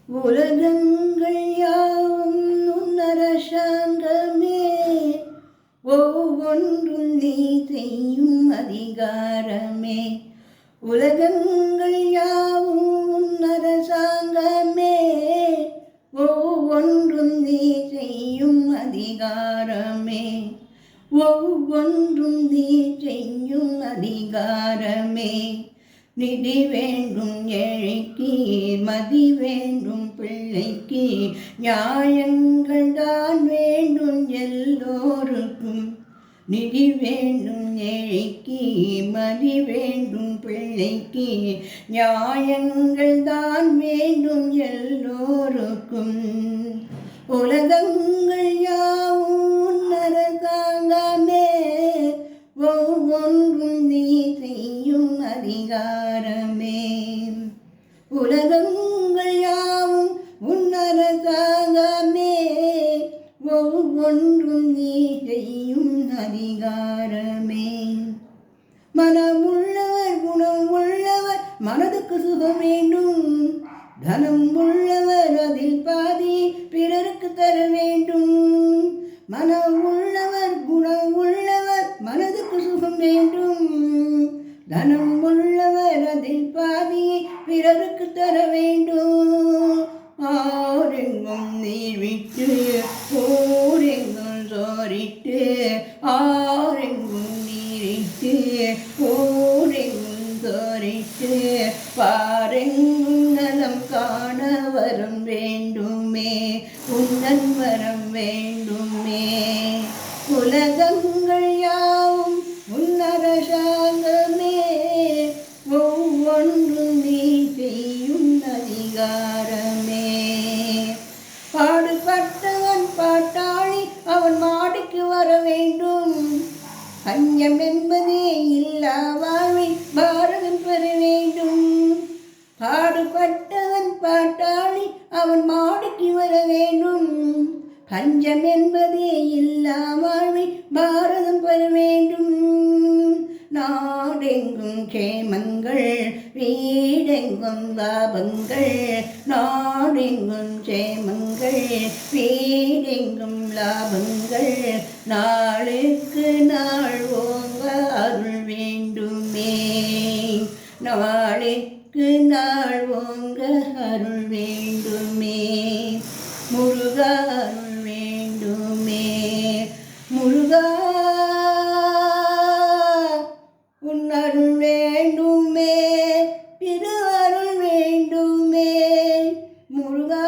உலகங்கள் யாவும் உன்னரசாங்கமே, ஒவ்வொன்றும் நீ செய்யும் அதிகாரமே. உலகங்கள் யாவும் உன்னரசாங்கமே, ஒவ்வொன்றும் நீ செய்யும் அதிகாரமே. ஒவ்வொன்றும் நீ செய்யும் அதிகாரமே. நிதி வேண்டும் ஏழைக்கு, மதி வேண்டும் பிள்ளைக்கு, நியாயங்கள் தான் வேண்டும் எல்லோருக்கும். நிதி வேண்டும் ஏழைக்கு, மதி வேண்டும் பிள்ளைக்கு, நியாயங்கள் தான் வேண்டும் எல்லோருக்கும். உலகங்கள் யாவும் அரசாங்கமே, ஒவ்வொன்றும் நீ செய்யும் அதிகாரமே. உலகங்கள் யாவும் உன்னரசாங்கமே, ஒவ்வொன்றும் நீ செய்யும் அதிகாரமே. மனமுள்ளவர் குணம் உள்ளவர் மனதுக்கு சுகம் வேண்டும். தனம் உள்ளவர் அதில் பாதி பிறருக்கு தர வேண்டும். மனம் உள்ளவர் குணம் உள்ளவர் மனதுக்கு சுகம் வேண்டும். தனம் உள்ளவர் அதில் பாதி பிறருக்கு தர வேண்டும். ஆரெங்கும் நீர் விட்டு ஊரெங்கும் சோரிட்டு, ஆரெங்கும் நீரிட்டு ஊரெங்கும் சோரிட்டு, பாரெங்கும் நலம் காண வரம் வேண்டுமே, உன்னன் வரம் வேண்டுமே. உலகங்கள் யாவும் உன்னரசாங்கமே, ஒவ்வொன்றும் நீ செய்யும் அதிகாரமே. பாடுபட்டவன் பாட்டாளி அவன் மாடிக்கு வர வேண்டும். பஞ்சம் என்பதே இல்லா வாழ்வை பாரதம் பெற வேண்டும். பாடுபட்டவன் பாட்டாளி அவன் மாடிக்கு வர வேண்டும். பஞ்சம் என்பதே இல்லா வாழ்வை பாரதம் பெற வேண்டும். நாடெங்கும் கேமங்கள் வீடெங்கும் லாபங்கள், நாடெங்கும் சேமங்கள் வீடெங்கும் லாபங்கள், நாளுக்கு நாள் ஓங்க அருள் வேண்டுமே. நாளுக்கு நாள் ஓங்க அருள் வேண்டுமே. முருகா அருள் வேண்டுமே. முருகா உன் அருள் வேண்டுமே, திருவருள் வேண்டுமே. முருகா